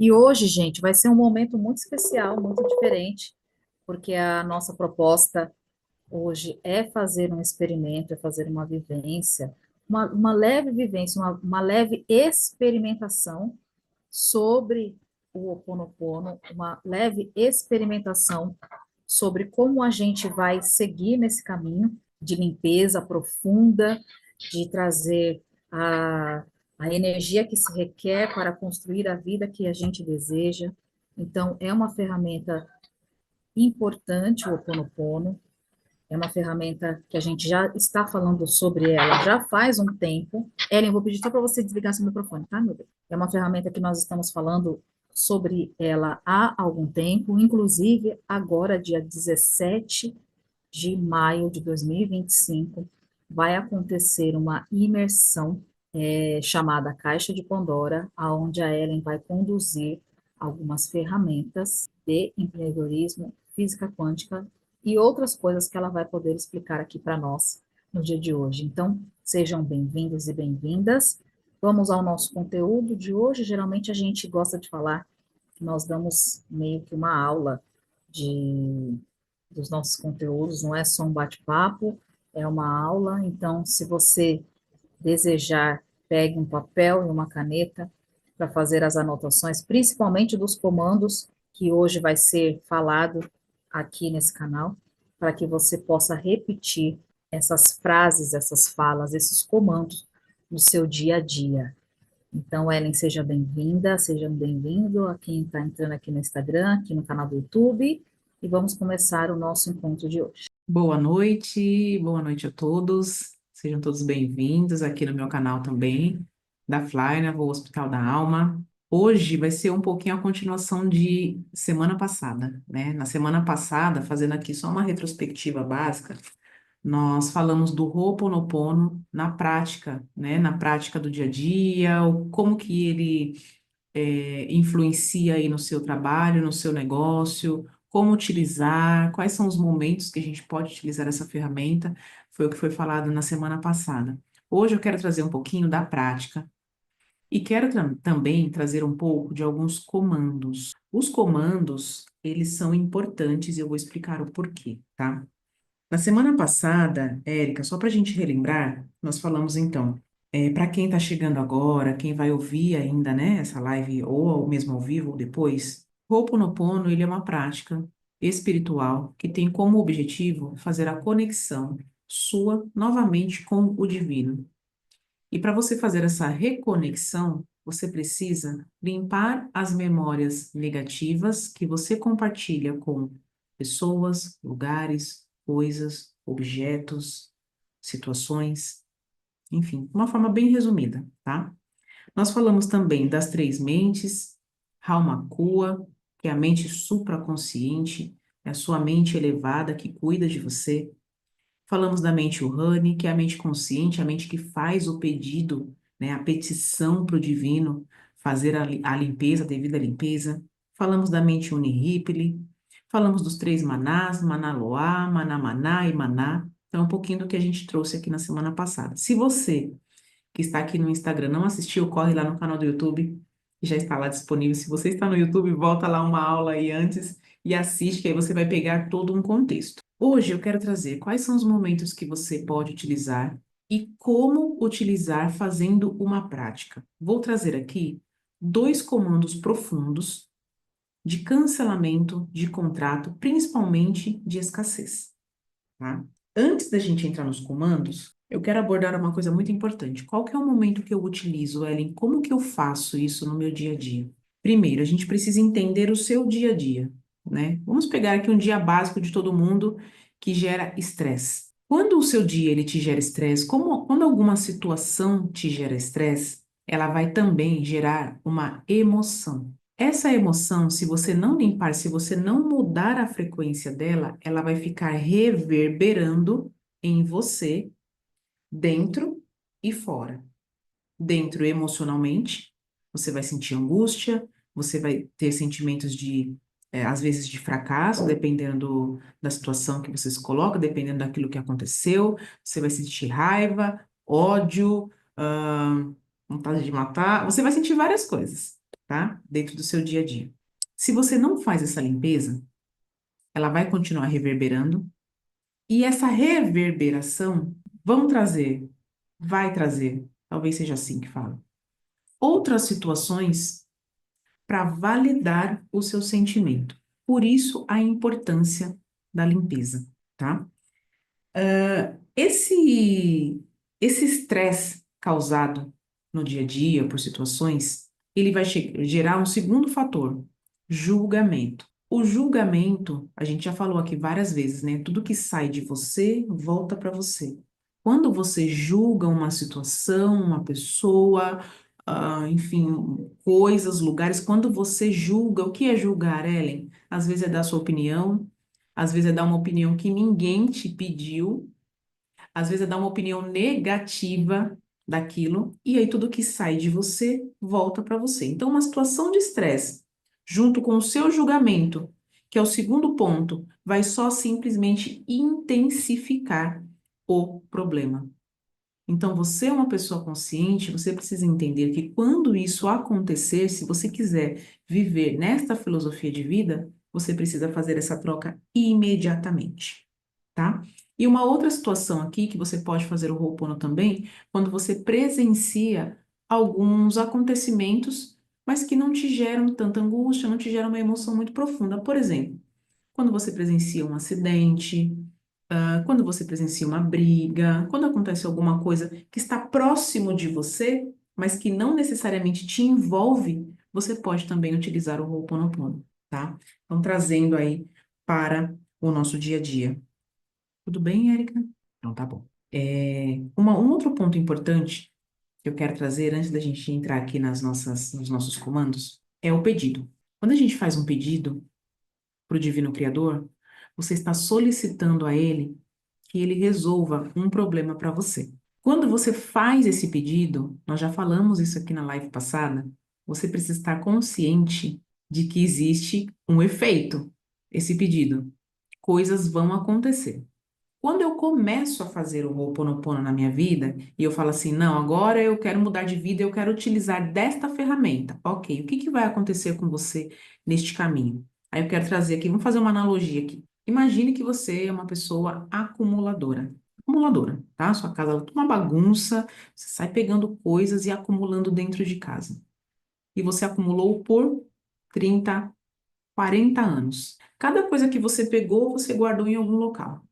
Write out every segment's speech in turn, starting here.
E hoje, gente, vai ser um momento muito especial, muito diferente, porque a nossa proposta hoje é fazer um experimento, é fazer uma vivência, uma leve vivência, uma leve experimentação sobre o Ho Oponopono, uma leve experimentação sobre como a gente vai seguir nesse caminho de limpeza profunda, de trazer a, a energia que se requer para construir a vida que a gente deseja. Então, é uma ferramenta importante o Ho Oponopono, é uma ferramenta que a gente já está falando sobre ela já faz um tempo. Ellen, eu vou pedir só para você desligar seu microfone, tá, meu bem? É uma ferramenta que nós estamos falando sobre ela há algum tempo, inclusive agora, dia 17 de maio de 2025, vai acontecer uma imersão chamada Caixa de Pandora, aonde a Ellen vai conduzir algumas ferramentas de empreendedorismo, física quântica e outras coisas que ela vai poder explicar aqui para nós no dia de hoje. Então, sejam bem-vindos e bem-vindas. Vamos ao nosso conteúdo de hoje. Geralmente a gente gosta de falar que nós damos meio que uma aula de dos nossos conteúdos, não é só um bate-papo, é uma aula. Então, se você desejar, pegue um papel e uma caneta para fazer as anotações, principalmente dos comandos que hoje vai ser falado aqui nesse canal, para que você possa repetir essas frases, essas falas, esses comandos no seu dia a dia. Então, Ellen, seja bem-vinda, seja bem-vindo a quem está entrando aqui no Instagram, aqui no canal do YouTube, e vamos começar o nosso encontro de hoje. Boa noite a todos. Sejam todos bem-vindos aqui no meu canal também, da Flyer, o Hospital da Alma. Hoje vai ser um pouquinho a continuação de semana passada, né? Na semana passada, fazendo aqui só uma retrospectiva básica, nós falamos do Ho'oponopono na prática, né? Na prática do dia a dia, como que ele influencia aí no seu trabalho, no seu negócio, como utilizar, quais são os momentos que a gente pode utilizar essa ferramenta, foi o que foi falado na semana passada. Hoje eu quero trazer um pouquinho da prática e quero também trazer um pouco de alguns comandos. Os comandos, eles são importantes e eu vou explicar o porquê, tá? Na semana passada, Érica, só para a gente relembrar, nós falamos então, para quem está chegando agora, quem vai ouvir ainda, né, essa live, ou mesmo ao vivo ou depois, Ho'oponopono, ele é uma prática espiritual que tem como objetivo fazer a conexão sua novamente com o divino. E para você fazer essa reconexão, você precisa limpar as memórias negativas que você compartilha com pessoas, lugares, coisas, objetos, situações, enfim, de uma forma bem resumida, tá? Nós falamos também das três mentes, Haumakua, que é a mente supraconsciente, é a sua mente elevada que cuida de você. Falamos da mente Uhane, que é a mente consciente, a mente que faz o pedido, né, a petição para o divino, fazer a limpeza, a devida limpeza. Falamos da mente Uniripili, falamos dos três manás, Manaloá, Manamaná e Maná. Então, um pouquinho do que a gente trouxe aqui na semana passada. Se você que está aqui no Instagram não assistiu, corre lá no canal do YouTube, que já está lá disponível. Se você está no YouTube, volta lá uma aula aí antes e assiste, que aí você vai pegar todo um contexto. Hoje eu quero trazer quais são os momentos que você pode utilizar e como utilizar fazendo uma prática. Vou trazer aqui dois comandos profundos de cancelamento de contrato, principalmente de escassez, tá? Antes da gente entrar nos comandos, eu quero abordar uma coisa muito importante. Qual que é o momento que eu utilizo, Ellen? Como que eu faço isso no meu dia a dia? Primeiro, a gente precisa entender o seu dia a dia, né? Vamos pegar aqui um dia básico de todo mundo que gera estresse. Quando o seu dia ele te gera estresse, quando alguma situação te gera estresse, ela vai também gerar uma emoção. Essa emoção, se você não limpar, se você não mudar a frequência dela, ela vai ficar reverberando em você, dentro e fora. Dentro emocionalmente, você vai sentir angústia, você vai ter sentimentos de, às vezes, de fracasso, dependendo da situação que você se coloca, dependendo daquilo que aconteceu, você vai sentir raiva, ódio, vontade de matar, você vai sentir várias coisas. tá? Dentro do seu dia a dia. Se você não faz essa limpeza, ela vai continuar reverberando e essa reverberação vai trazer, talvez seja assim que fala, outras situações para validar o seu sentimento. Por isso, a importância da limpeza, tá? Esse estresse causado no dia a dia por situações, ele vai gerar um segundo fator, julgamento. O julgamento, a gente já falou aqui várias vezes, né? Tudo que sai de você volta para você. Quando você julga uma situação, uma pessoa, enfim, coisas, lugares, quando você julga, o que é julgar, Ellen? Às vezes é dar sua opinião, às vezes é dar uma opinião que ninguém te pediu, às vezes é dar uma opinião negativa daquilo, e aí tudo que sai de você volta para você. Então, uma situação de estresse, junto com o seu julgamento, que é o segundo ponto, vai só simplesmente intensificar o problema. Então, você é uma pessoa consciente, você precisa entender que quando isso acontecer, se você quiser viver nesta filosofia de vida, você precisa fazer essa troca imediatamente, tá? E uma outra situação aqui que você pode fazer o Ho'oponopono também, quando você presencia alguns acontecimentos, mas que não te geram tanta angústia, não te geram uma emoção muito profunda. Por exemplo, quando você presencia um acidente, quando você presencia uma briga, quando acontece alguma coisa que está próximo de você, mas que não necessariamente te envolve, você pode também utilizar o Ho'oponopono, tá? Então, trazendo aí para o nosso dia a dia. Tudo bem, Érica? Então, tá bom. Um outro ponto importante que eu quero trazer antes da gente entrar aqui nos nossos comandos é o pedido. Quando a gente faz um pedido para o Divino Criador, você está solicitando a Ele que Ele resolva um problema para você. Quando você faz esse pedido, nós já falamos isso aqui na live passada, você precisa estar consciente de que existe um efeito, esse pedido. Coisas vão acontecer. Quando eu começo a fazer o Ho'oponopono na minha vida, e eu falo assim, não, agora eu quero mudar de vida, eu quero utilizar desta ferramenta. Ok, o que que vai acontecer com você neste caminho? Aí eu quero trazer aqui, vamos fazer uma analogia aqui. Imagine que você é uma pessoa acumuladora. Acumuladora, tá? Sua casa é uma bagunça, você sai pegando coisas e acumulando dentro de casa. E você acumulou por 30, 40 anos. Cada coisa que você pegou, você guardou em algum local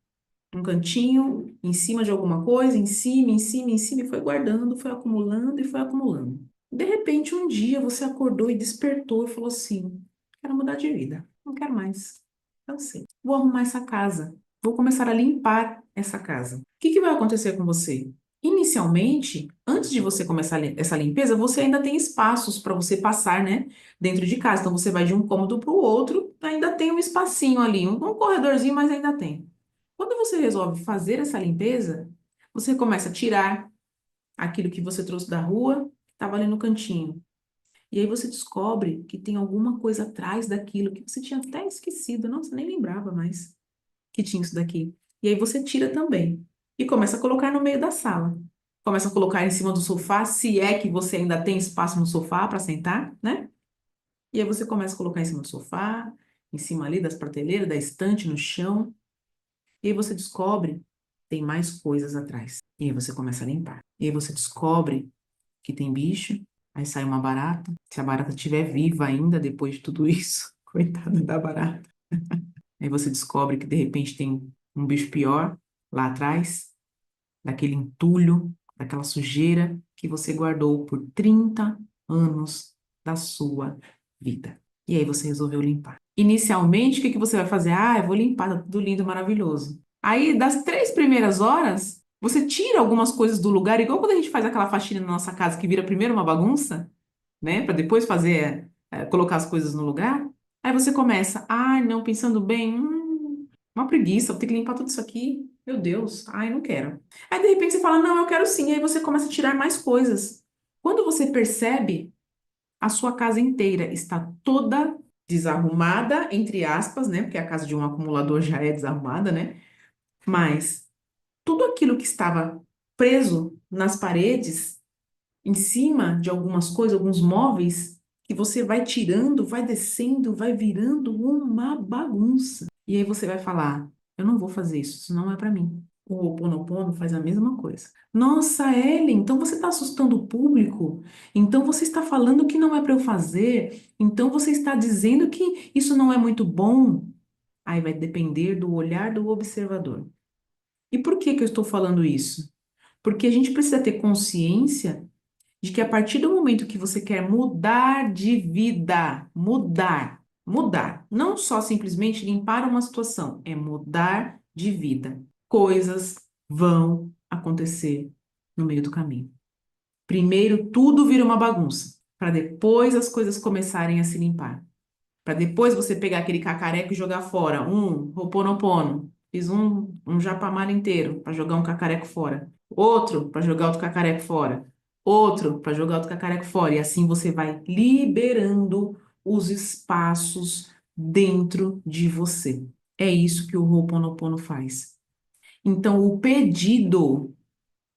um cantinho, em cima de alguma coisa, em cima, em cima, em cima, e foi guardando, foi acumulando e foi acumulando. De repente, um dia você acordou e despertou e falou assim: quero mudar de vida, não quero mais. Cansei. Vou arrumar essa casa, vou começar a limpar essa casa. O que que vai acontecer com você? Inicialmente, antes de você começar essa limpeza, você ainda tem espaços para você passar, né, dentro de casa. Então, você vai de um cômodo para o outro, ainda tem um espacinho ali, um corredorzinho, mas ainda tem. Quando você resolve fazer essa limpeza, você começa a tirar aquilo que você trouxe da rua, que estava ali no cantinho. E aí você descobre que tem alguma coisa atrás daquilo que você tinha até esquecido. Nossa, nem lembrava mais que tinha isso daqui. E aí você tira também. E começa a colocar no meio da sala. Começa a colocar em cima do sofá, se é que você ainda tem espaço no sofá para sentar, né? E aí você começa a colocar em cima do sofá, em cima ali das prateleiras, da estante, no chão. E aí você descobre que tem mais coisas atrás. E aí você começa a limpar. E aí você descobre que tem bicho, aí sai uma barata. Se a barata estiver viva ainda depois de tudo isso, coitada da barata. Aí você descobre que de repente tem um bicho pior lá atrás, daquele entulho, daquela sujeira que você guardou por 30 anos da sua vida. E aí você resolveu limpar. Inicialmente, o que que você vai fazer? Ah, eu vou limpar, tá tudo lindo, maravilhoso. Aí, das 3 primeiras horas, você tira algumas coisas do lugar, igual quando a gente faz aquela faxina na nossa casa que vira primeiro uma bagunça, né? Para depois fazer, colocar as coisas no lugar. Aí você começa, ai, não, pensando bem, uma preguiça, vou ter que limpar tudo isso aqui. Meu Deus, ai, não quero. Aí de repente você fala, não, eu quero sim. Aí você começa a tirar mais coisas. Quando você percebe, a sua casa inteira está toda desarrumada, entre aspas, né? Porque a casa de um acumulador já é desarrumada, né? Mas tudo aquilo que estava preso nas paredes, em cima de algumas coisas, alguns móveis, que você vai tirando, vai descendo, vai virando uma bagunça. E aí você vai falar, eu não vou fazer isso não é para mim. O Ho'oponopono faz a mesma coisa. Nossa, Ellen, então você está assustando o público? Então você está falando que não é para eu fazer? Então você está dizendo que isso não é muito bom? Aí vai depender do olhar do observador. E por que que eu estou falando isso? Porque a gente precisa ter consciência de que a partir do momento que você quer mudar de vida, mudar, não só simplesmente limpar uma situação, é mudar de vida. Coisas vão acontecer no meio do caminho. Primeiro, tudo vira uma bagunça, para depois as coisas começarem a se limpar. Para depois você pegar aquele cacareco e jogar fora. Ho'oponopono. Fiz um japamara inteiro para jogar um cacareco fora. Outro para jogar outro cacareco fora. Outro para jogar outro cacareco fora. E assim você vai liberando os espaços dentro de você. É isso que o Ho'oponopono faz. Então, o pedido,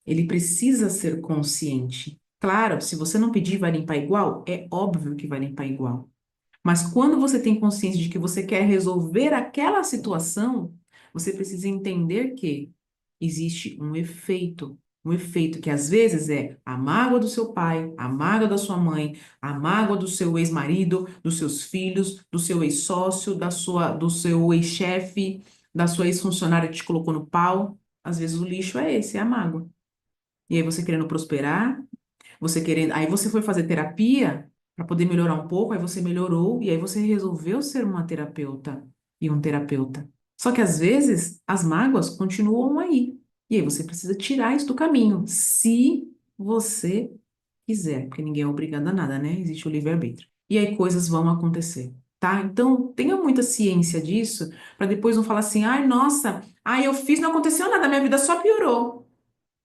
ele precisa ser consciente. Claro, se você não pedir, vai limpar igual? É óbvio que vai limpar igual. Mas quando você tem consciência de que você quer resolver aquela situação, você precisa entender que existe um efeito que às vezes é a mágoa do seu pai, a mágoa da sua mãe, a mágoa do seu ex-marido, dos seus filhos, do seu ex-sócio, do seu ex-chefe, da sua ex-funcionária que te colocou no pau. Às vezes o lixo é esse, é a mágoa. E aí você querendo prosperar, você querendo, aí você foi fazer terapia para poder melhorar um pouco, aí você melhorou e aí você resolveu ser uma terapeuta e um terapeuta. Só que às vezes as mágoas continuam aí. E aí você precisa tirar isso do caminho, se você quiser, porque ninguém é obrigado a nada, né? Existe o livre-arbítrio. E aí coisas vão acontecer, tá? Então, tenha muita ciência disso, para depois não falar assim: "Ai, nossa, ai, eu fiz, não aconteceu nada, minha vida só piorou".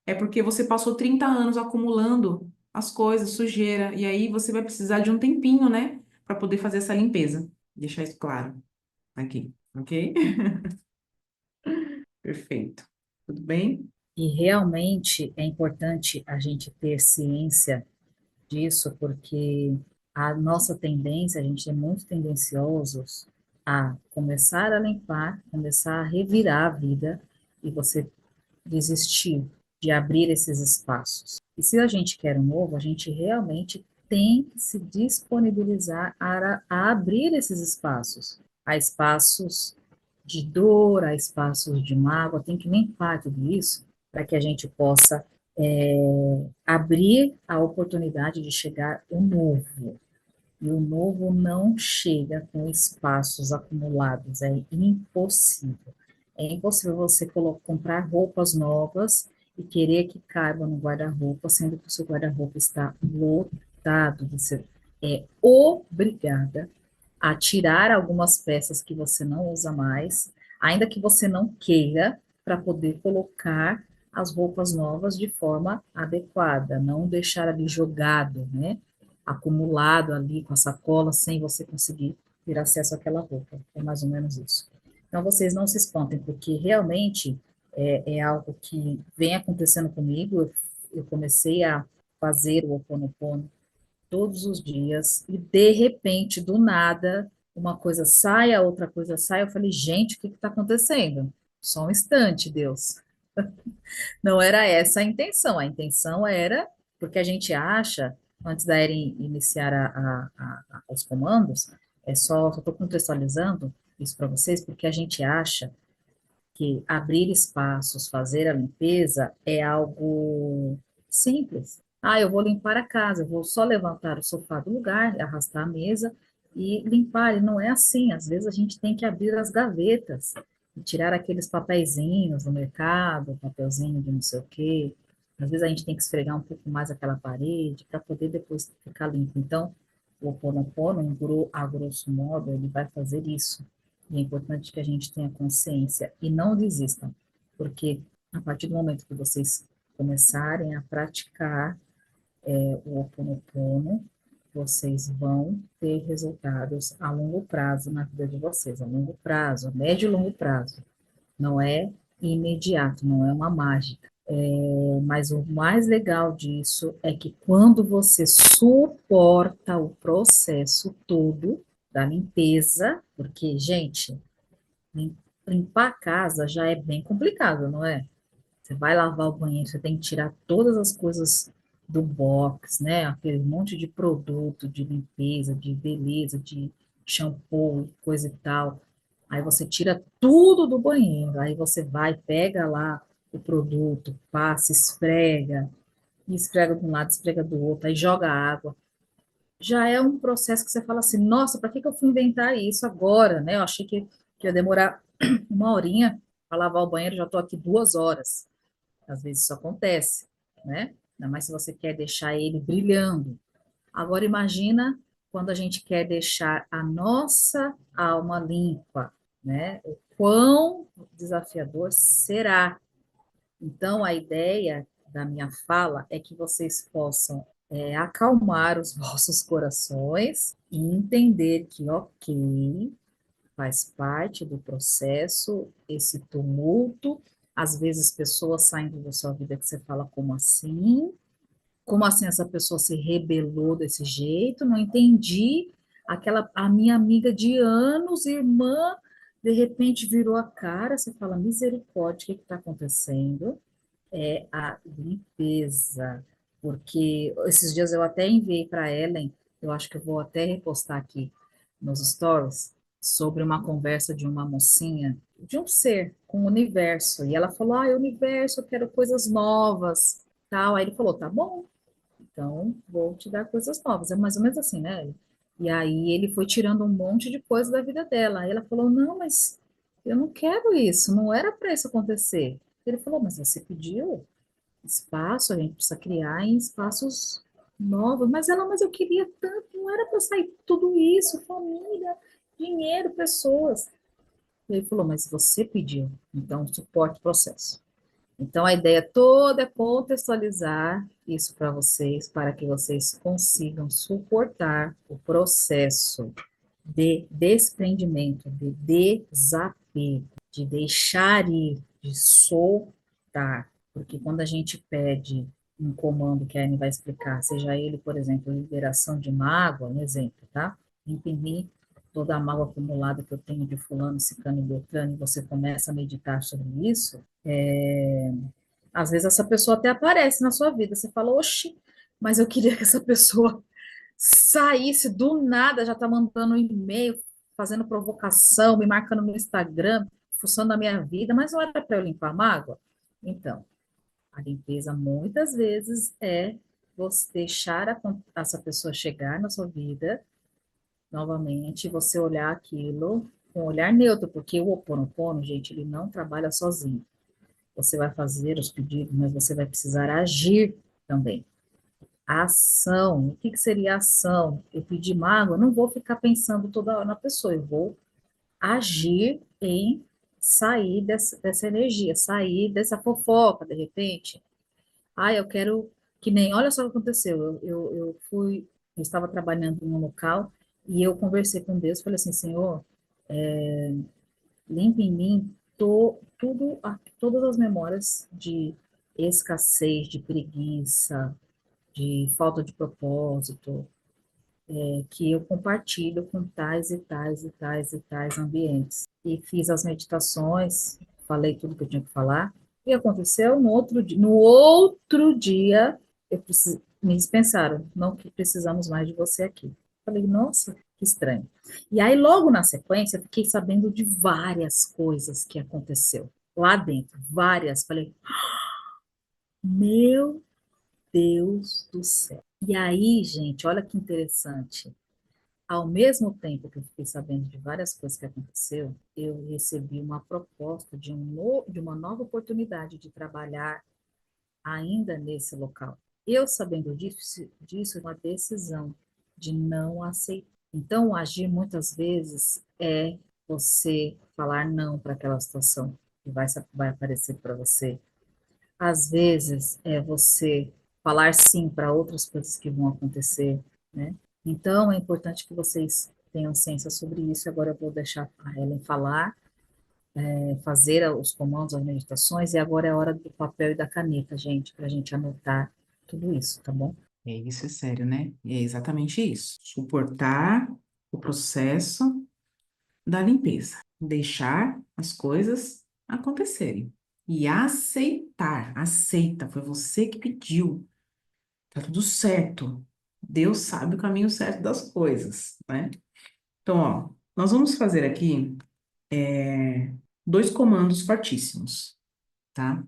É porque você passou 30 anos acumulando as coisas, sujeira, e aí você vai precisar de um tempinho, né, para poder fazer essa limpeza. Deixar isso claro aqui, ok? Perfeito. Tudo bem? E realmente é importante a gente ter ciência disso, porque a nossa tendência, a gente é muito tendenciosos a começar a limpar, começar a revirar a vida e você desistir de abrir esses espaços. E se a gente quer o novo, a gente realmente tem que se disponibilizar a abrir esses espaços. Há espaços de dor, há espaços de mágoa, tem que limpar tudo isso para que a gente possa abrir a oportunidade de chegar o novo. E o novo não chega com espaços acumulados, é impossível. É impossível você comprar roupas novas e querer que caiba no guarda-roupa, sendo que o seu guarda-roupa está lotado. Você é obrigada a tirar algumas peças que você não usa mais, ainda que você não queira, para poder colocar as roupas novas de forma adequada, não deixar ali jogado, né? Acumulado ali com a sacola sem você conseguir ter acesso àquela roupa. É mais ou menos isso. Então, vocês não se espantem, porque realmente é algo que vem acontecendo comigo. Eu comecei a fazer o Ho Oponopono todos os dias, e de repente, do nada, uma coisa sai, a outra coisa sai. Eu falei, gente, o que está acontecendo? Só um instante, Deus. Não era essa a intenção era, porque a gente acha, antes da Erin iniciar os comandos, só estou contextualizando isso para vocês, porque a gente acha que abrir espaços, fazer a limpeza é algo simples. Ah, eu vou limpar a casa, eu vou só levantar o sofá do lugar, arrastar a mesa e limpar. E não é assim. Às vezes a gente tem que abrir as gavetas e tirar aqueles papeizinhos do mercado, papelzinho de não sei o quê. Às vezes a gente tem que esfregar um pouco mais aquela parede para poder depois ficar limpo. Então, o Ho Oponopono, a grosso modo, ele vai fazer isso. E é importante que a gente tenha consciência e não desistam, porque a partir do momento que vocês começarem a praticar o Ho Oponopono, vocês vão ter resultados a longo prazo na vida de vocês, a longo prazo, a médio e longo prazo. Não é imediato, não é uma mágica. Mas o mais legal disso é que quando você suporta o processo todo da limpeza, porque, gente, limpar a casa já é bem complicado, não é? Você vai lavar o banheiro, você tem que tirar todas as coisas do box, né? Aquele monte de produto de limpeza, de beleza, de shampoo, coisa e tal. Aí você tira tudo do banheiro, aí você vai, pega lá o produto, passa, esfrega, e esfrega de um lado, esfrega do outro, aí joga água. Já é um processo que você fala assim, nossa, para que que eu fui inventar isso agora, né? Eu achei que ia demorar uma horinha para lavar o banheiro, já estou aqui 2 horas. Às vezes isso acontece, né? Ainda mais se você quer deixar ele brilhando. Agora imagina quando a gente quer deixar a nossa alma limpa, né? O quão desafiador será. Então, a ideia da minha fala é que vocês possam acalmar os vossos corações e entender que, ok, faz parte do processo, esse tumulto. Às vezes, pessoas saindo da sua vida que você fala, como assim? Como assim essa pessoa se rebelou desse jeito? Não entendi. A minha amiga de anos, irmã, de repente virou a cara. Você fala, misericórdia, o que está acontecendo? É a limpeza. Porque esses dias eu até enviei para Ellen, eu acho que eu vou até repostar aqui nos stories, sobre uma conversa de uma mocinha, de um ser com o universo. E ela falou: Ah, universo, eu quero coisas novas. Tal. Aí ele falou: Tá bom, então vou te dar coisas novas. É mais ou menos assim, né? E aí ele foi tirando um monte de coisa da vida dela. Aí ela falou: Não, mas eu não quero isso, não era para isso acontecer. Ele falou: Mas você pediu espaço, a gente precisa criar em espaços novos. Mas eu queria tanto, não era para sair tudo isso, família, dinheiro, pessoas. E ele falou: Mas você pediu, então suporte o processo. Então, a ideia toda é contextualizar isso para que vocês consigam suportar o processo de desprendimento, de desapego, de deixar ir, de soltar. Porque quando a gente pede um comando que a Anne vai explicar, seja ele, por exemplo, liberação de mágoa, um exemplo, tá? Imprimir toda a mágoa acumulada que eu tenho de fulano, ciclano e beltrano, e você começa a meditar sobre isso, às vezes essa pessoa até aparece na sua vida. Você fala, oxi, mas eu queria que essa pessoa saísse do nada, já tá mandando um e-mail, fazendo provocação, me marcando no Instagram, fuçando a minha vida, mas não era para eu limpar a mágoa? Então, a limpeza muitas vezes é você deixar essa pessoa chegar na sua vida novamente, você olhar aquilo com um olhar neutro, porque o Ho Oponopono, gente, ele não trabalha sozinho. Você vai fazer os pedidos, mas você vai precisar agir também. A ação, o que que seria a ação? Eu pedi mágoa, eu não vou ficar pensando toda hora na pessoa, eu vou agir em sair dessa energia, sair dessa fofoca, de repente. Ah, eu quero que nem, olha só o que aconteceu, eu estava trabalhando em um local e eu conversei com Deus, falei assim, Senhor, limpa em mim todas as memórias de escassez, de preguiça, de falta de propósito, que eu compartilho com tais e tais e tais e tais ambientes. E fiz as meditações, falei tudo que eu tinha que falar, e aconteceu no outro dia me dispensaram, não que precisamos mais de você aqui. Falei, nossa, que estranho. E aí, logo na sequência, eu fiquei sabendo de várias coisas que aconteceu lá dentro, várias. Falei, meu Deus do céu. E aí, gente, olha que interessante. Ao mesmo tempo que eu fiquei sabendo de várias coisas que aconteceu, eu recebi uma proposta de uma nova oportunidade de trabalhar ainda nesse local. Eu sabendo disso, uma decisão de não aceitar. Então, agir muitas vezes é você falar não para aquela situação que vai aparecer para você. Às vezes é você falar sim para outras coisas que vão acontecer, né? Então, é importante que vocês tenham ciência sobre isso. Agora eu vou deixar a Helen falar fazer os comandos, as meditações, e agora é a hora do papel e da caneta, gente, para a gente anotar tudo isso, tá bom? É isso, é sério, né? É exatamente isso. Suportar o processo da limpeza. Deixar as coisas acontecerem. E aceitar. Aceita. Foi você que pediu. Tá tudo certo. Deus sabe o caminho certo das coisas, né? Então, ó, nós vamos fazer aqui dois comandos fortíssimos, tá?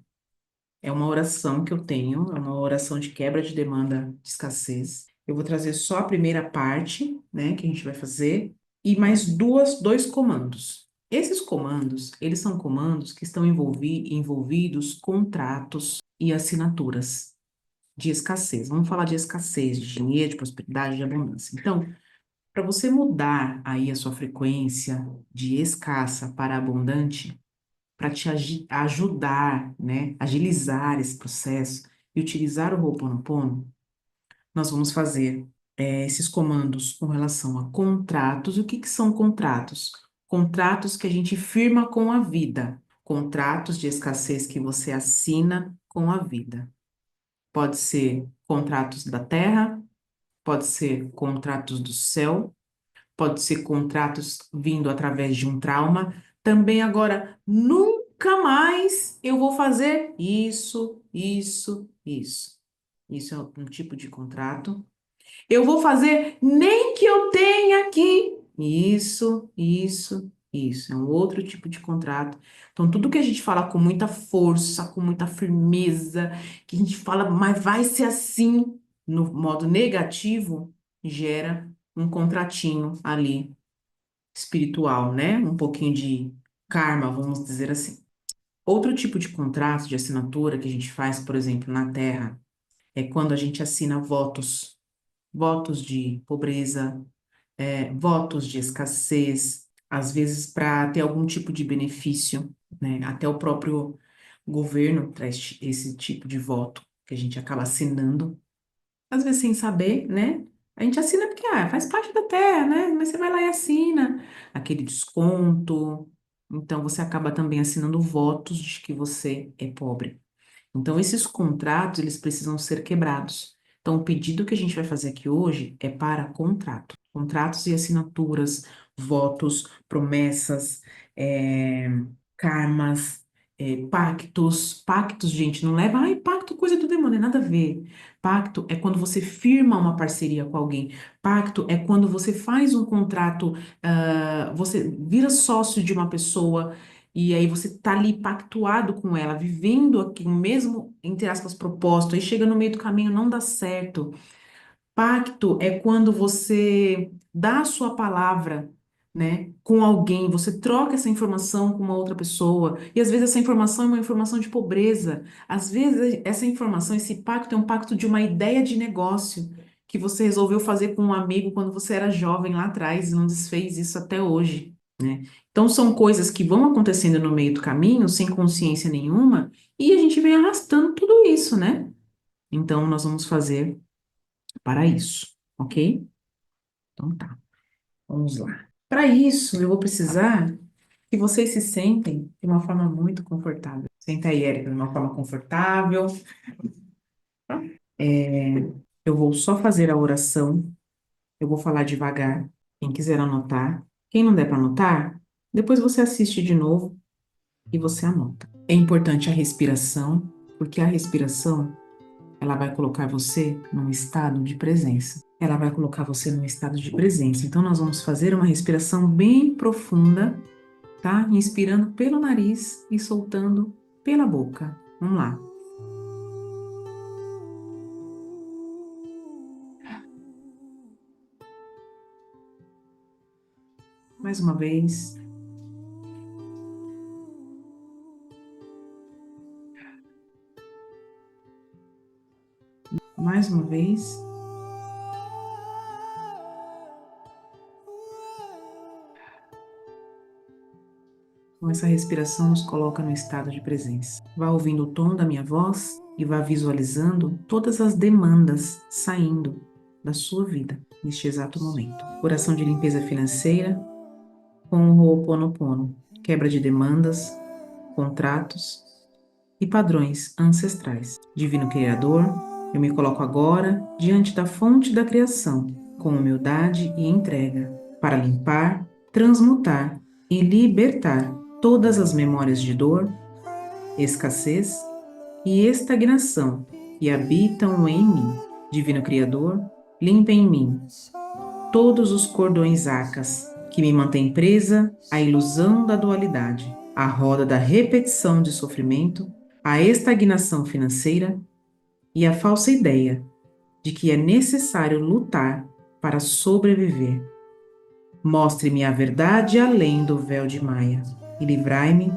É uma oração que eu tenho, é uma oração de quebra de demanda de escassez. Eu vou trazer só a primeira parte, né, que a gente vai fazer, e mais dois comandos. Esses comandos, eles são comandos que estão envolvidos contratos e assinaturas de escassez. Vamos falar de escassez, de dinheiro, de prosperidade, de abundância. Então, para você mudar aí a sua frequência de escassa para abundante, para te ajudar, né, agilizar esse processo e utilizar o Ho'oponopono, nós vamos fazer esses comandos com relação a contratos. E o que que são contratos? Contratos que a gente firma com a vida, contratos de escassez que você assina com a vida. Pode ser contratos da terra, pode ser contratos do céu, pode ser contratos vindo através de um trauma. Também agora, nunca mais eu vou fazer isso, isso, isso. Isso é um tipo de contrato. Eu vou fazer nem que eu tenha aqui. Isso, isso, isso. É um outro tipo de contrato. Então, tudo que a gente fala com muita força, com muita firmeza, que a gente fala, mas vai ser assim, no modo negativo, gera um contratinho ali espiritual, né? Um pouquinho de karma, vamos dizer assim. Outro tipo de contrato de assinatura que a gente faz, por exemplo, na Terra, é quando a gente assina votos, votos de pobreza, votos de escassez, às vezes para ter algum tipo de benefício, né? Até o próprio governo traz esse tipo de voto que a gente acaba assinando às vezes sem saber, né? A gente assina porque faz parte da terra, né? Mas você vai lá e assina aquele desconto. Então você acaba também assinando votos de que você é pobre. Então esses contratos, eles precisam ser quebrados. Então o pedido que a gente vai fazer aqui hoje é para contrato. Contratos e assinaturas, votos, promessas, karmas, pactos. Pactos, gente, não leva, pacto, coisa do demônio, é nada a ver. Pacto é quando você firma uma parceria com alguém. Pacto é quando você faz um contrato, você vira sócio de uma pessoa e aí você tá ali pactuado com ela, vivendo aqui o mesmo, entre aspas, propósito, aí chega no meio do caminho, não dá certo. Pacto é quando você dá a sua palavra, né, com alguém, você troca essa informação com uma outra pessoa, e às vezes essa informação é uma informação de pobreza, às vezes essa informação, esse pacto é um pacto de uma ideia de negócio que você resolveu fazer com um amigo quando você era jovem lá atrás e não desfez isso até hoje, né? Então são coisas que vão acontecendo no meio do caminho, sem consciência nenhuma, e a gente vem arrastando tudo isso, né? Então nós vamos fazer para isso, ok? Então tá, vamos lá. Para isso, eu vou precisar que vocês se sentem de uma forma muito confortável. Senta aí, Érica, de uma forma confortável. Eu vou só fazer a oração, eu vou falar devagar. Quem quiser anotar, quem não der para anotar, depois você assiste de novo e você anota. É importante a respiração, porque a respiração ela vai colocar você num estado de presença. Ela vai colocar você num estado de presença. Então, nós vamos fazer uma respiração bem profunda, tá? Inspirando pelo nariz e soltando pela boca. Vamos lá. Mais uma vez. Mais uma vez. Com essa respiração, nos coloca no estado de presença. Vá ouvindo o tom da minha voz e vá visualizando todas as demandas saindo da sua vida neste exato momento. Oração de limpeza financeira com o Ho'oponopono. quebra de demandas, contratos e padrões ancestrais. Divino Criador, eu me coloco agora diante da fonte da criação, com humildade e entrega, para limpar, transmutar e libertar todas as memórias de dor, escassez e estagnação que habitam em mim. Divino Criador, limpa em mim todos os cordões acas que me mantêm presa à ilusão da dualidade, à roda da repetição de sofrimento, à estagnação financeira e à falsa ideia de que é necessário lutar para sobreviver. Mostre-me a verdade além do véu de Maia e livrai-me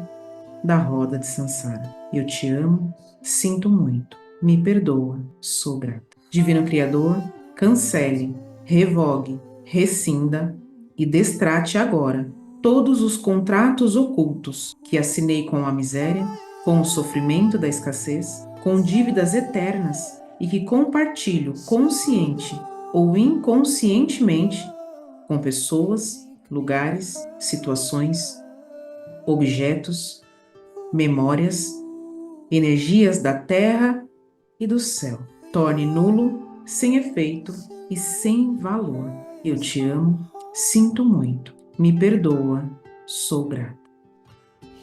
da roda de Sansara. Eu te amo, sinto muito, me perdoa, sou grata. Divino Criador, cancele, revogue, rescinda e destrate agora todos os contratos ocultos que assinei com a miséria, com o sofrimento da escassez, com dívidas eternas e que compartilho consciente ou inconscientemente com pessoas, lugares, situações, objetos, memórias, energias da terra e do céu. Torne nulo, sem efeito e sem valor. Eu te amo, sinto muito, me perdoa, sou grata.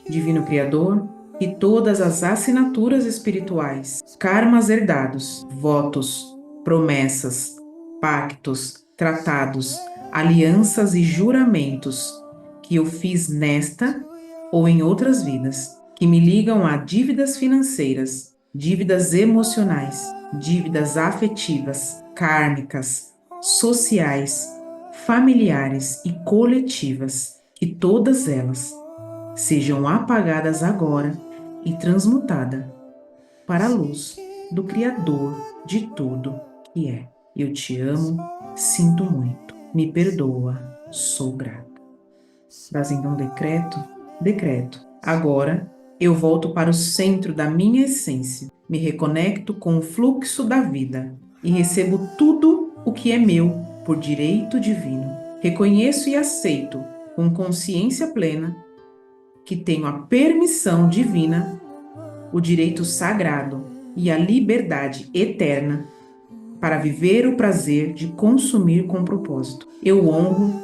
Divino Criador, que todas as assinaturas espirituais, karmas herdados, votos, promessas, pactos, tratados, alianças e juramentos que eu fiz nesta ou em outras vidas, que me ligam a dívidas financeiras, dívidas emocionais, dívidas afetivas, kármicas, sociais, familiares e coletivas, que todas elas sejam apagadas agora e transmutadas para a luz do Criador de tudo que é. Eu te amo, sinto muito, me perdoa, sou grata. Trazendo um decreto. Agora eu volto para o centro da minha essência, me reconecto com o fluxo da vida e recebo tudo o que é meu por direito divino. Reconheço e aceito com consciência plena que tenho a permissão divina, o direito sagrado e a liberdade eterna para viver o prazer de consumir com propósito. Eu honro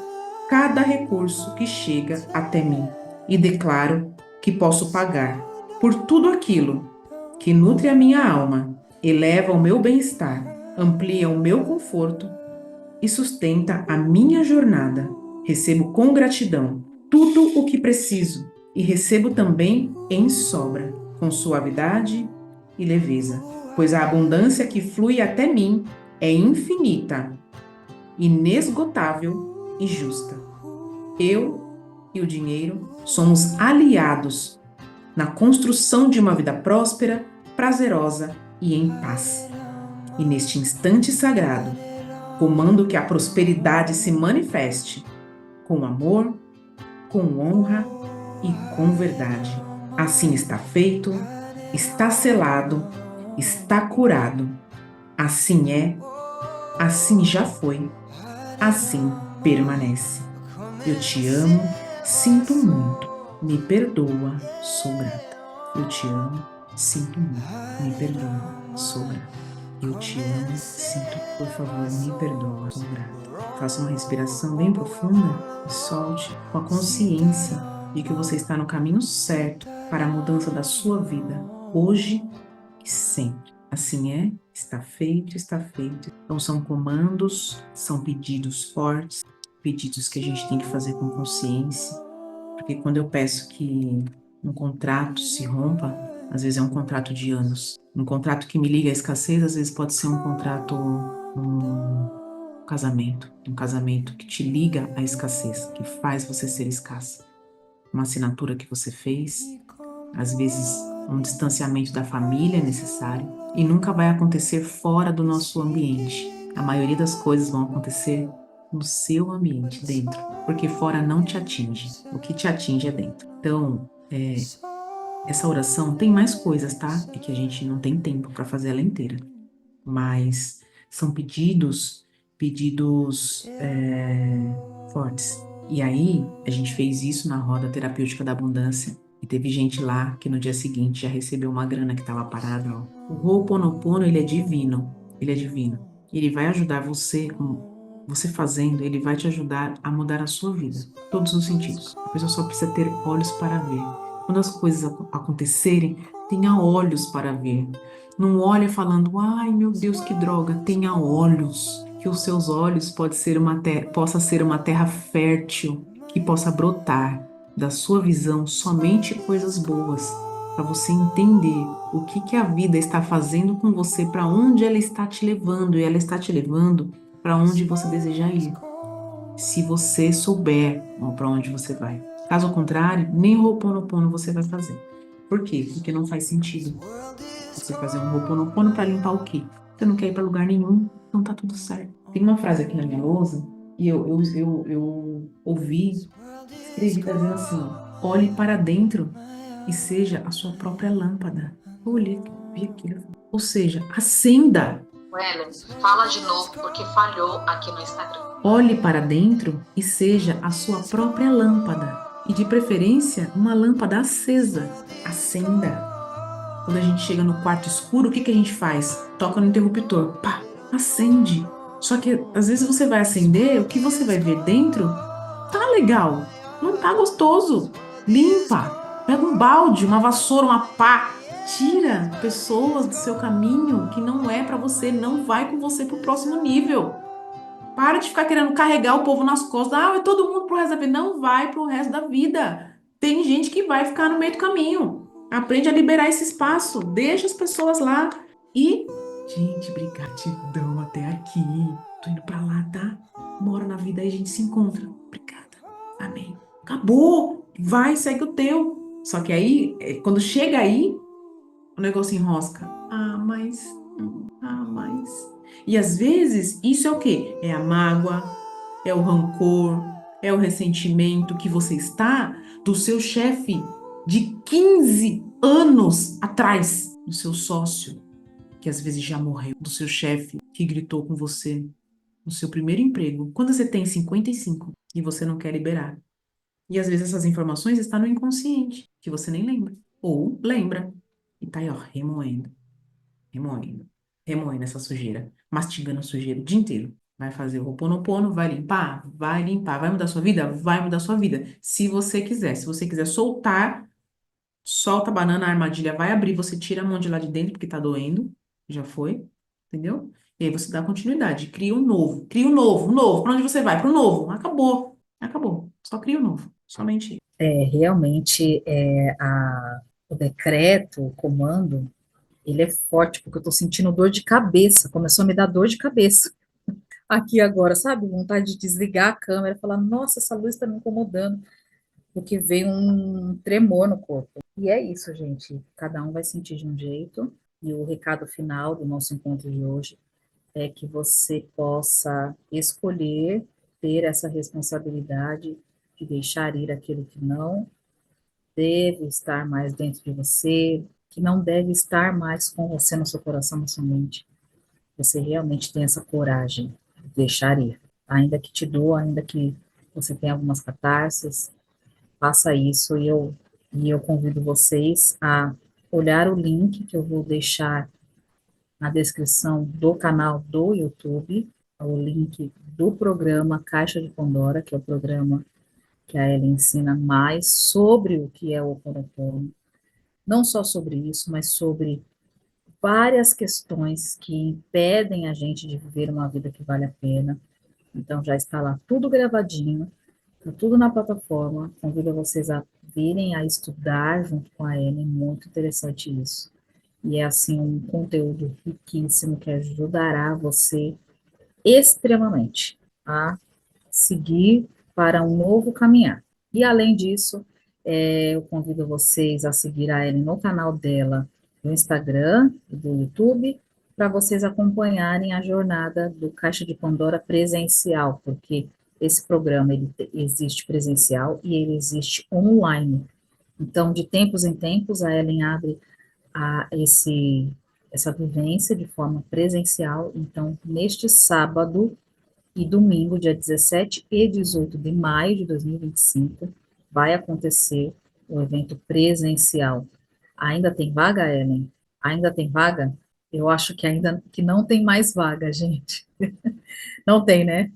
cada recurso que chega até mim e declaro que posso pagar por tudo aquilo que nutre a minha alma, eleva o meu bem-estar, amplia o meu conforto e sustenta a minha jornada. Recebo com gratidão tudo o que preciso e recebo também em sobra, com suavidade e leveza, pois a abundância que flui até mim é infinita, inesgotável e justa. Eu e o dinheiro somos aliados na construção de uma vida próspera, prazerosa e em paz. E neste instante sagrado, comando que a prosperidade se manifeste com amor, com honra e com verdade. Assim está feito, está selado, está curado. Assim é, assim já foi, assim permanece. Eu te amo, sinto muito, me perdoa, sou grata. Eu te amo, sinto muito, me perdoa, sou grata. Eu te amo, sinto, por favor, me perdoa, sou grata. Faça uma respiração bem profunda e solte com a consciência de que você está no caminho certo para a mudança da sua vida, hoje e sempre. Assim é, está feito, está feito. Então são comandos, são pedidos fortes, pedidos que a gente tem que fazer com consciência, porque quando eu peço que um contrato se rompa, às vezes é um contrato de anos. Um contrato que me liga à escassez, às vezes pode ser um contrato, um casamento que te liga à escassez, que faz você ser escassa. Uma assinatura que você fez, às vezes um distanciamento da família é necessário e nunca vai acontecer fora do nosso ambiente. A maioria das coisas vão acontecer no seu ambiente, dentro, porque fora não te atinge. O que te atinge é dentro. Então, essa oração tem mais coisas, tá? É que a gente não tem tempo para fazer ela inteira. Mas são pedidos fortes. E aí, a gente fez isso na roda terapêutica da abundância. E teve gente lá que no dia seguinte já recebeu uma grana que estava parada, ó. O Ho'oponopono, ele é divino. Ele é divino. Ele vai ajudar você, você fazendo, ele vai te ajudar a mudar a sua vida. Todos os sentidos. A pessoa só precisa ter olhos para ver. Quando as coisas acontecerem, tenha olhos para ver. Não olhe falando, ai meu Deus, que droga. Tenha olhos. Que os seus olhos possa ser uma terra fértil, que possa brotar da sua visão somente coisas boas, para você entender o que que a vida está fazendo com você, para onde ela está te levando, e ela está te levando para onde você deseja ir. Se você souber para onde você vai. Caso contrário, nem Ho'oponopono você vai fazer. Por quê? Porque não faz sentido você fazer um Ho'oponopono para limpar o quê? Você não quer ir para lugar nenhum, então tá tudo certo. Tem uma frase aqui na minha lousa e eu ouvi, escrevi, tá dizendo assim, ó, olhe para dentro e seja a sua própria lâmpada. Eu olhei, vi aquilo. Ou seja, acenda. Ellen, fala de novo porque falhou aqui no Instagram. Olhe para dentro e seja a sua própria lâmpada. E de preferência, uma lâmpada acesa. Acenda. Quando a gente chega no quarto escuro, o que que a gente faz? Toca no interruptor. Pá, acende. Só que às vezes você vai acender, o que você vai ver dentro tá legal, não tá gostoso. Limpa. Pega um balde, uma vassoura, uma pá. Tira pessoas do seu caminho que não é pra você, não vai com você pro próximo nível. Para de ficar querendo carregar o povo nas costas. Ah, é todo mundo pro resto da vida. Não vai pro resto da vida. Tem gente que vai ficar no meio do caminho. Aprende a liberar esse espaço. Deixa as pessoas lá. E, gente, gratidão até aqui. Tô indo pra lá, tá? Moro na vida e a gente se encontra. Obrigada. Amém. Acabou. Vai, segue o teu. Só que aí, quando chega aí, o negócio enrosca. Ah, mas. E às vezes, isso é o quê? É a mágoa, é o rancor, é o ressentimento que você está do seu chefe de 15 anos atrás, do seu sócio, que às vezes já morreu, do seu chefe que gritou com você no seu primeiro emprego, quando você tem 55 e você não quer liberar. E às vezes essas informações estão no inconsciente, que você nem lembra. Ou lembra. E tá aí, ó, remoendo, remoendo, remoendo essa sujeira, mastigando a sujeira o dia inteiro. Vai fazer o Ho'oponopono, vai limpar? Vai limpar. Vai mudar sua vida? Vai mudar sua vida. Se você quiser. Se você quiser soltar, solta a banana, a armadilha vai abrir, você tira a mão de lá de dentro porque tá doendo. Já foi. Entendeu? E aí você dá continuidade. Cria um novo. Cria um novo, um novo. Pra onde você vai? Pro novo. Acabou. Acabou. Só cria um novo. Somente isso. Realmente, o decreto, o comando, ele é forte, porque eu tô sentindo dor de cabeça, começou a me dar dor de cabeça aqui agora, sabe? Vontade de desligar a câmera e falar, nossa, essa luz está me incomodando, porque veio um tremor no corpo. E é isso, gente. Cada um vai sentir de um jeito. E o recado final do nosso encontro de hoje é que você possa escolher ter essa responsabilidade de deixar ir aquilo que não deve estar mais dentro de você, que não deve estar mais com você no seu coração, na sua mente. Você realmente tem essa coragem de deixar ir. Ainda que te doa, ainda que você tenha algumas catarses, faça isso e eu convido vocês a olhar o link que eu vou deixar na descrição do canal do YouTube, o link do programa Caixa de Pandora, que é o programa que a Ellen ensina mais sobre o que é o Ho'oponopono, não só sobre isso, mas sobre várias questões que impedem a gente de viver uma vida que vale a pena. Então já está lá tudo gravadinho, está tudo na plataforma. Convido vocês a virem a estudar junto com a Ellen, muito interessante isso. E é assim um conteúdo riquíssimo que ajudará você extremamente a seguir para um novo caminhar. E além disso, eu convido vocês a seguir a Ellen no canal dela no Instagram e do YouTube, para vocês acompanharem a jornada do Caixa de Pandora presencial, porque esse programa ele existe presencial e ele existe online. Então, de tempos em tempos, a Ellen abre essa vivência de forma presencial. Então, neste sábado, E domingo, dia 17 e 18 de maio de 2025, vai acontecer o evento presencial. Ainda tem vaga, Ellen? Ainda tem vaga? Eu acho que ainda que não tem mais vaga, gente. Não tem, né?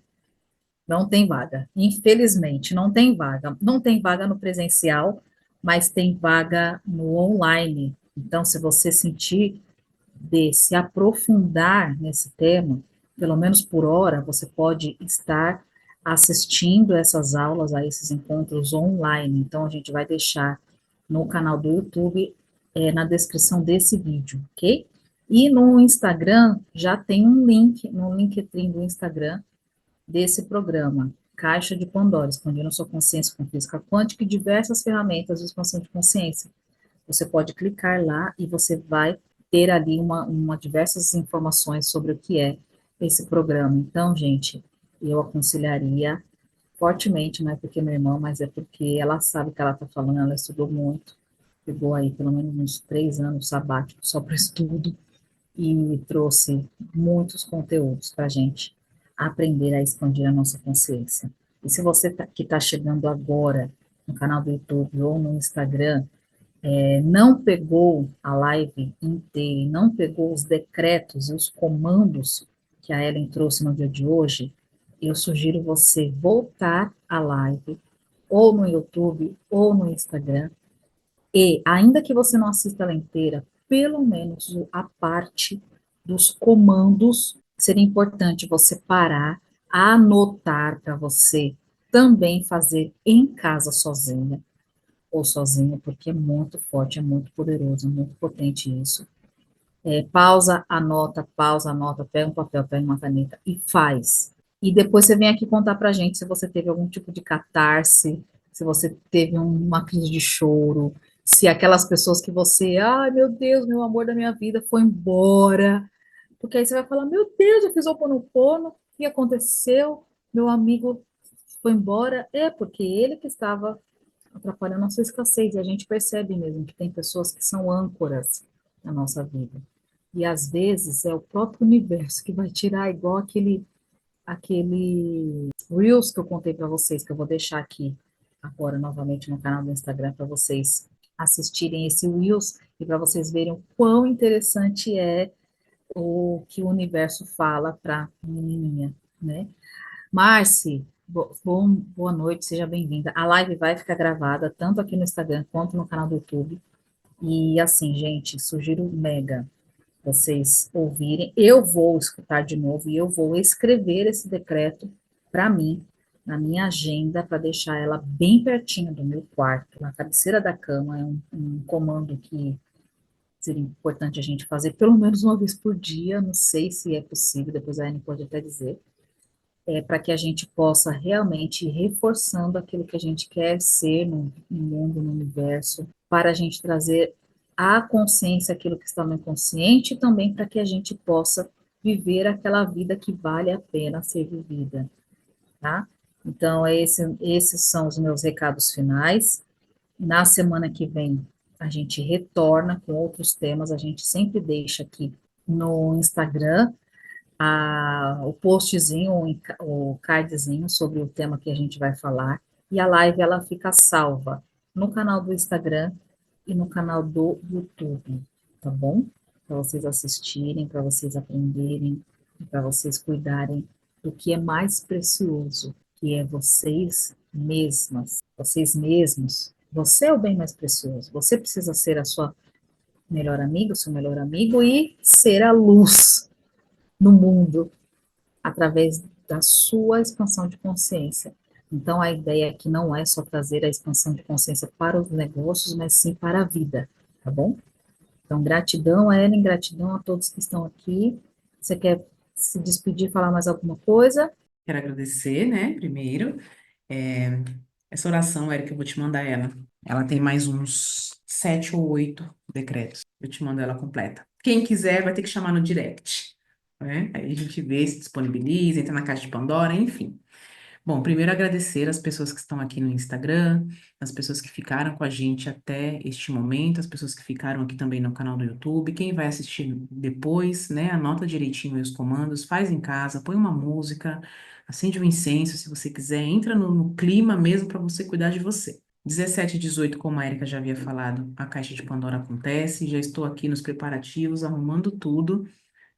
Não tem vaga. Infelizmente, não tem vaga. Não tem vaga no presencial, mas tem vaga no online. Então, se você sentir de se aprofundar nesse tema, pelo menos por hora, você pode estar assistindo essas aulas, a esses encontros online. Então, a gente vai deixar no canal do YouTube, na descrição desse vídeo, ok? E no Instagram, já tem um link, no Linktree do Instagram, desse programa, Caixa de Pandora, expandindo sua consciência com física quântica e diversas ferramentas de expansão de consciência. Você pode clicar lá e você vai ter ali diversas informações sobre o que é esse programa. Então, gente, eu aconselharia fortemente, não é porque é minha irmã, mas é porque ela sabe o que ela está falando, ela estudou muito, pegou aí pelo menos uns 3 anos sabáticos só para estudo, e trouxe muitos conteúdos para a gente aprender a expandir a nossa consciência. E se você que está chegando agora no canal do YouTube ou no Instagram, não pegou a live inteira, não pegou os decretos e os comandos que a Ellen trouxe no dia de hoje, eu sugiro você voltar à live, ou no YouTube, ou no Instagram, e, ainda que você não assista ela inteira, pelo menos a parte dos comandos, seria importante você parar, anotar para você também fazer em casa sozinha ou sozinho, porque é muito forte, é muito poderoso, é muito potente isso. Pausa, anota, pega um papel, pega uma caneta e faz. E depois você vem aqui contar pra gente se você teve algum tipo de catarse, se você teve uma crise de choro, se aquelas pessoas que você, ai meu Deus, meu amor da minha vida foi embora. Porque aí você vai falar, meu Deus, eu fiz o Ho'oponopono, o que aconteceu? Meu amigo foi embora. É, porque ele que estava atrapalhando a sua escassez. E a gente percebe mesmo que tem pessoas que são âncoras na nossa vida. E às vezes é o próprio universo que vai tirar, igual aquele Reels que eu contei para vocês, que eu vou deixar aqui agora novamente no canal do Instagram para vocês assistirem esse Reels e para vocês verem o quão interessante é o que o universo fala para a menininha, né? Marci, boa noite, seja bem-vinda. A live vai ficar gravada tanto aqui no Instagram quanto no canal do YouTube. E assim, gente, sugiro mega vocês ouvirem. Eu vou escutar de novo e eu vou escrever esse decreto para mim, na minha agenda, para deixar ela bem pertinho do meu quarto, na cabeceira da cama. É um comando que seria importante a gente fazer pelo menos uma vez por dia. Não sei se é possível, depois a Anne pode até dizer. Para que a gente possa realmente ir reforçando aquilo que a gente quer ser no mundo, no universo, para a gente trazer à consciência aquilo que está no inconsciente e também para que a gente possa viver aquela vida que vale a pena ser vivida, tá? Então, esses são os meus recados finais. Na semana que vem, a gente retorna com outros temas, a gente sempre deixa aqui no Instagram o postzinho, o cardzinho sobre o tema que a gente vai falar, e a live ela fica salva no canal do Instagram e no canal do YouTube, tá bom? Para vocês assistirem, para vocês aprenderem, para vocês cuidarem do que é mais precioso, que é vocês mesmas, vocês mesmos. Você é o bem mais precioso. Você precisa ser a sua melhor amiga, o seu melhor amigo e ser a luz no mundo através da sua expansão de consciência. Então, a ideia aqui não é só trazer a expansão de consciência para os negócios, mas sim para a vida, tá bom? Então, gratidão, Ellen, gratidão a todos que estão aqui. Você quer se despedir, falar mais alguma coisa? Quero agradecer, né, primeiro. É, essa oração, Érica, eu vou te mandar ela. Ela tem mais uns 7 ou 8 decretos. Eu te mando ela completa. Quem quiser vai ter que chamar no direct, né? Aí a gente vê se disponibiliza, entra na caixa de Pandora, enfim. Bom, primeiro agradecer as pessoas que estão aqui no Instagram, as pessoas que ficaram com a gente até este momento, as pessoas que ficaram aqui também no canal do YouTube. Quem vai assistir depois, né, anota direitinho aí os comandos, faz em casa, põe uma música, acende um incenso se você quiser, entra no clima mesmo para você cuidar de você. 17 e 18, como a Erika já havia falado, a Caixa de Pandora acontece, já estou aqui nos preparativos, arrumando tudo,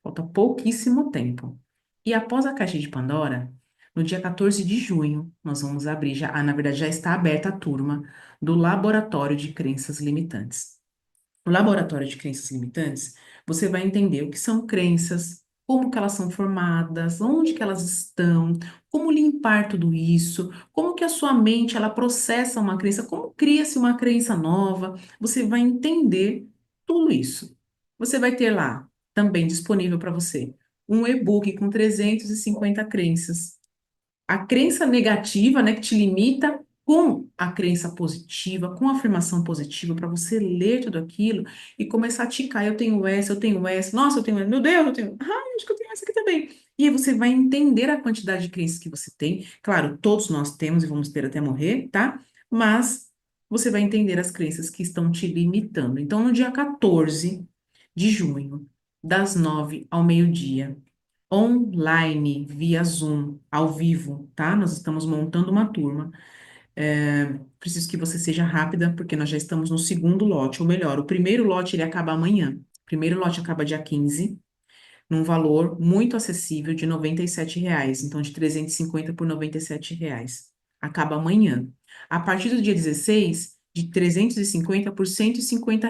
falta pouquíssimo tempo. E após a Caixa de Pandora, no dia 14 de junho, nós vamos abrir, na verdade já está aberta a turma do Laboratório de Crenças Limitantes. No laboratório de crenças limitantes, você vai entender o que são crenças, como que elas são formadas, onde que elas estão, como limpar tudo isso, como que a sua mente ela processa uma crença, como cria-se uma crença nova. Você vai entender tudo isso. Você vai ter lá também disponível para você um e-book com 350 crenças, a crença negativa, né, que te limita, com a crença positiva, com a afirmação positiva, para você ler tudo aquilo e começar a ticar. Eu tenho essa, nossa, eu tenho essa, meu Deus, eu tenho. Ah, acho que eu tenho essa aqui também. E aí você vai entender a quantidade de crenças que você tem. Claro, todos nós temos e vamos ter até morrer, tá? Mas você vai entender as crenças que estão te limitando. Então, no dia 14 de junho, das 9 ao meio-dia, online, via Zoom, ao vivo, tá? Nós estamos montando uma turma. Preciso que você seja rápida, porque nós já estamos no segundo lote, ou melhor, o primeiro lote ele acaba amanhã. O primeiro lote acaba dia 15, num valor muito acessível de R$ 97, então de 350 por R$ 97. Acaba amanhã. A partir do dia 16, de 350 por R$ 150,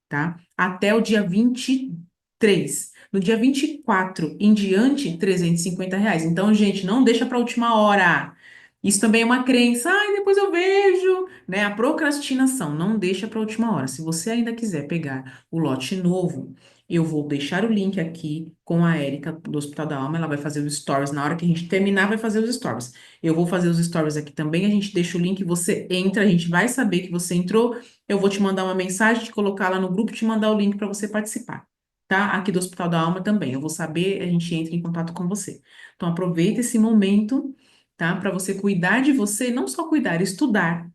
tá? Até o dia 23. No dia 24 em diante, R$ 350. Então, gente, não deixa para a última hora. Isso também é uma crença. Ai, depois eu vejo, né? A procrastinação, não deixa para a última hora. Se você ainda quiser pegar o lote novo, eu vou deixar o link aqui com a Érica do Hospital da Alma. Ela vai fazer os stories. Na hora que a gente terminar, vai fazer os stories. Eu vou fazer os stories aqui também. A gente deixa o link, você entra, a gente vai saber que você entrou. Eu vou te mandar uma mensagem, te colocar lá no grupo, te mandar o link para você participar, tá? Aqui do Hospital da Alma também. Eu vou saber, a gente entra em contato com você. Então, aproveita esse momento, tá? Para você cuidar de você, não só cuidar, estudar,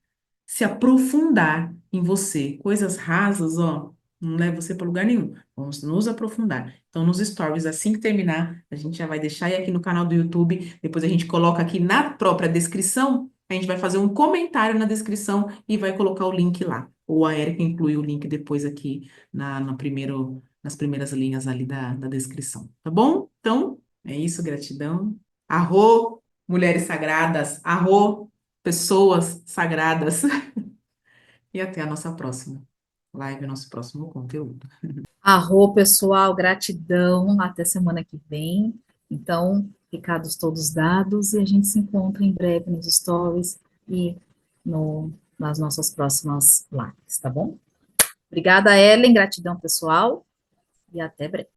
se aprofundar em você. Coisas rasas, ó, não leva você para lugar nenhum. Vamos nos aprofundar. Então, nos stories, assim que terminar, a gente já vai deixar aí aqui no canal do YouTube. Depois a gente coloca aqui na própria descrição. A gente vai fazer um comentário na descrição e vai colocar o link lá. Ou a Erika inclui o link depois aqui nas primeiras linhas ali da descrição. Tá bom? Então, é isso, gratidão. Arro, mulheres sagradas. Arro, pessoas sagradas. E até a nossa próxima live, nosso próximo conteúdo. Arro, pessoal, gratidão. Até semana que vem. Então, recados todos dados e a gente se encontra em breve nos stories e nas nossas próximas lives, tá bom? Obrigada, Ellen. Gratidão, pessoal. E até breve.